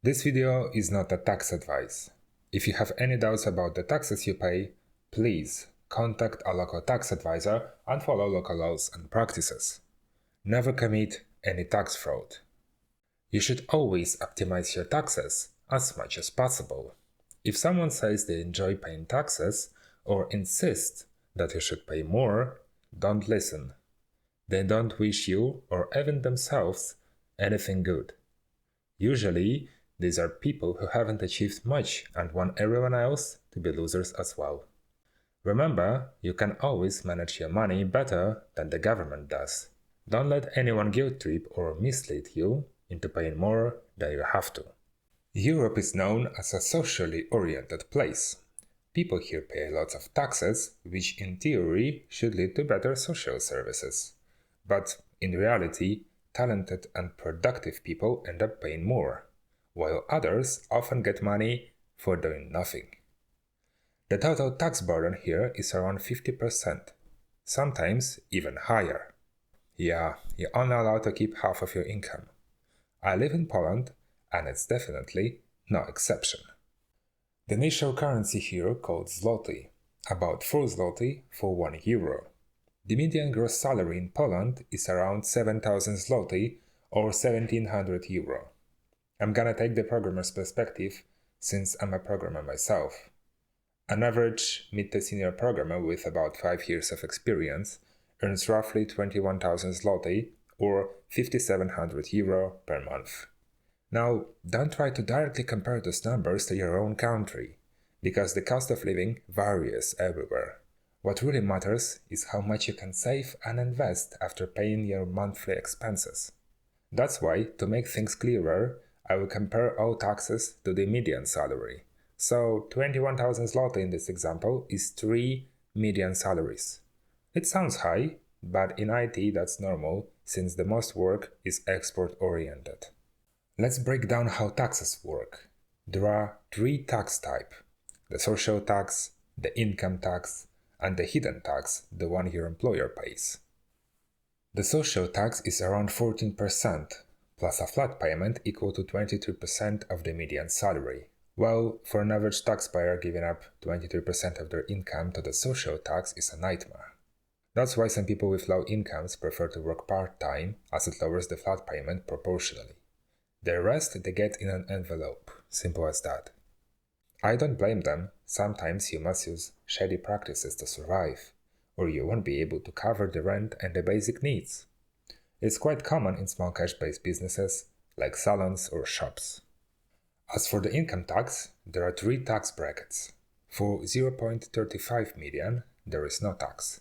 This video is not a tax advice. If you have any doubts about the taxes you pay, please contact a local tax advisor and follow local laws and practices. Never commit any tax fraud. You should always optimize your taxes as much as possible. If someone says they enjoy paying taxes or insists that you should pay more, don't listen. They don't wish you or even themselves anything good. Usually, these are people who haven't achieved much and want everyone else to be losers as well. Remember, you can always manage your money better than the government does. Don't let anyone guilt trip or mislead you into paying more than you have to. Europe is known as a socially oriented place. People here pay lots of taxes, which in theory should lead to better social services. But in reality, talented and productive people end up paying more, while others often get money for doing nothing. The total tax burden here is around 50%, sometimes even higher. Yeah, you're only allowed to keep half of your income. I live in Poland, and it's definitely no exception. The national currency here called zloty, about 4 zloty for 1 euro. The median gross salary in Poland is around 7,000 zloty or 1,700 euro. I'm gonna take the programmer's perspective since I'm a programmer myself. An average mid to senior programmer with about 5 years of experience earns roughly 21,000 zloty or 5,700 euro per month. Now, don't try to directly compare those numbers to your own country, because the cost of living varies everywhere. What really matters is how much you can save and invest after paying your monthly expenses. That's why, to make things clearer, I will compare all taxes to the median salary. So 21,000 zloty in this example is 3 median salaries. It sounds high, but in IT that's normal since the most work is export-oriented. Let's break down how taxes work. There are 3 tax types: the social tax, the income tax, and the hidden tax, the one your employer pays. The social tax is around 14%, plus a flat payment equal to 22% of the median salary. Well, for an average taxpayer, giving up 23% of their income to the social tax is a nightmare. That's why some people with low incomes prefer to work part-time, as it lowers the flat payment proportionally. The rest they get in an envelope, simple as that. I don't blame them. Sometimes you must use shady practices to survive, or you won't be able to cover the rent and the basic needs. It's quite common in small cash-based businesses, like salons or shops. As for the income tax, there are 3 tax brackets. For 0.35 million, there is no tax.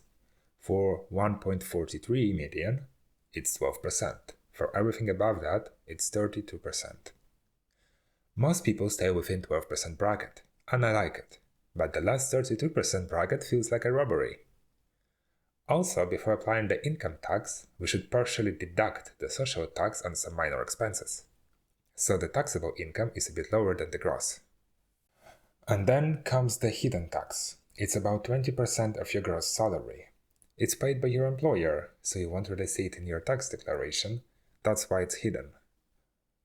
For 1.43 million, it's 12%. For everything above that, it's 32%. Most people stay within 12% bracket, and I like it, but the last 32% bracket feels like a robbery. Also, before applying the income tax, we should partially deduct the social tax and some minor expenses. So the taxable income is a bit lower than the gross. And then comes the hidden tax. It's about 20% of your gross salary. It's paid by your employer, so you won't really see it in your tax declaration. That's why it's hidden.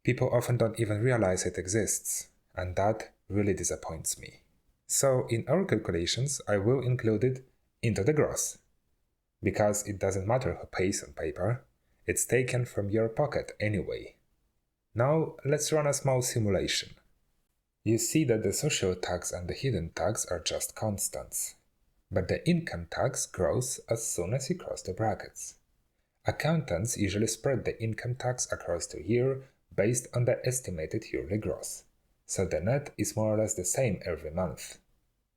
People often don't even realize it exists, and that really disappoints me. So in our calculations, I will include it into the gross. Because it doesn't matter who pays on paper, it's taken from your pocket anyway. Now let's run a small simulation. You see that the social tax and the hidden tax are just constants, but the income tax grows as soon as you cross the brackets. Accountants usually spread the income tax across the year based on the estimated yearly gross, so the net is more or less the same every month.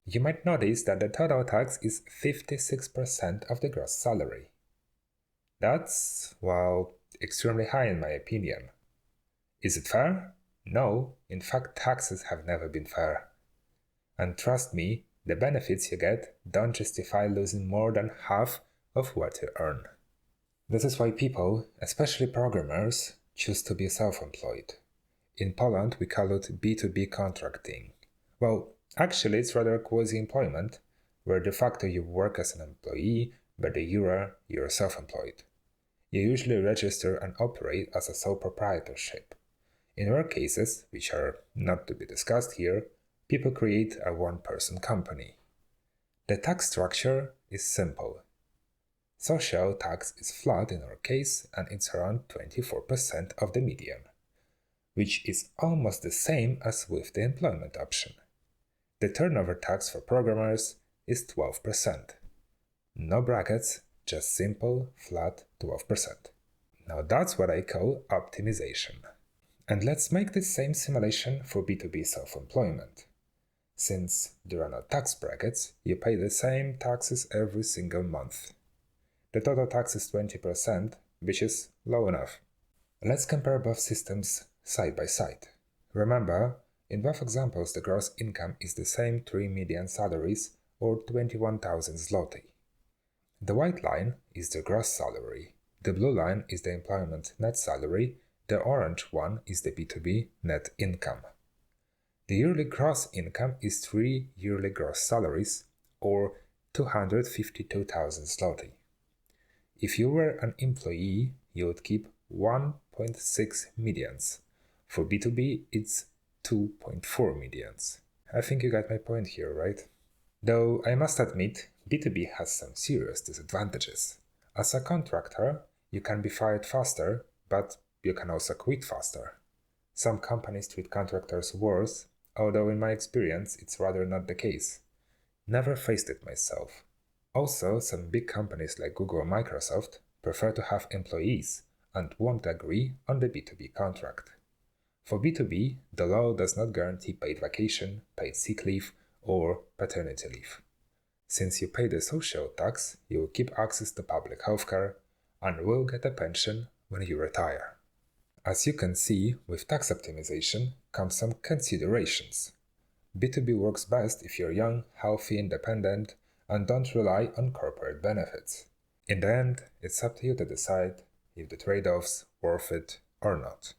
You might notice that the total tax is 56% of the gross salary. That's, well, extremely high in my opinion. Is it fair? No, in fact taxes have never been fair. And trust me, the benefits you get don't justify losing more than half of what you earn. This is why people, especially programmers, choose to be self-employed. In Poland we call it B2B contracting. Well, actually it's rather quasi-employment, where de facto you work as an employee, but de jure you're self-employed. You usually register and operate as a sole proprietorship. In rare cases, which are not to be discussed here, people create a one-person company. The tax structure is simple. Social tax is flat in our case, and it's around 24% of the median, which is almost the same as with the employment option. The turnover tax for programmers is 12%. No brackets, just simple, flat 12%. Now that's what I call optimization. And let's make the same simulation for B2B self-employment. Since there are no tax brackets, you pay the same taxes every single month. The total tax is 20%, which is low enough. Let's compare both systems side by side. Remember, in both examples the gross income is the same 3 median salaries or 21,000 zloty. The white line is the gross salary, the blue line is the employment net salary, the orange one is the B2B net income. The yearly gross income is 3 yearly gross salaries, or 252,000 zloty. If you were an employee, you would keep 1.6 millions. For B2B, it's 2.4 millions. I think you got my point here, right? Though I must admit, B2B has some serious disadvantages. As a contractor, you can be fired faster, but you can also quit faster. Some companies treat contractors worse, although in my experience it's rather not the case. Never faced it myself. Also, some big companies like Google or Microsoft prefer to have employees and won't agree on the B2B contract. For B2B, the law does not guarantee paid vacation, paid sick leave, or paternity leave. Since you pay the social tax, you will keep access to public healthcare and will get a pension when you retire. As you can see, with tax optimization come some considerations. B2B works best if you're young, healthy, independent, and don't rely on corporate benefits. In the end, it's up to you to decide if the trade-off's worth it or not.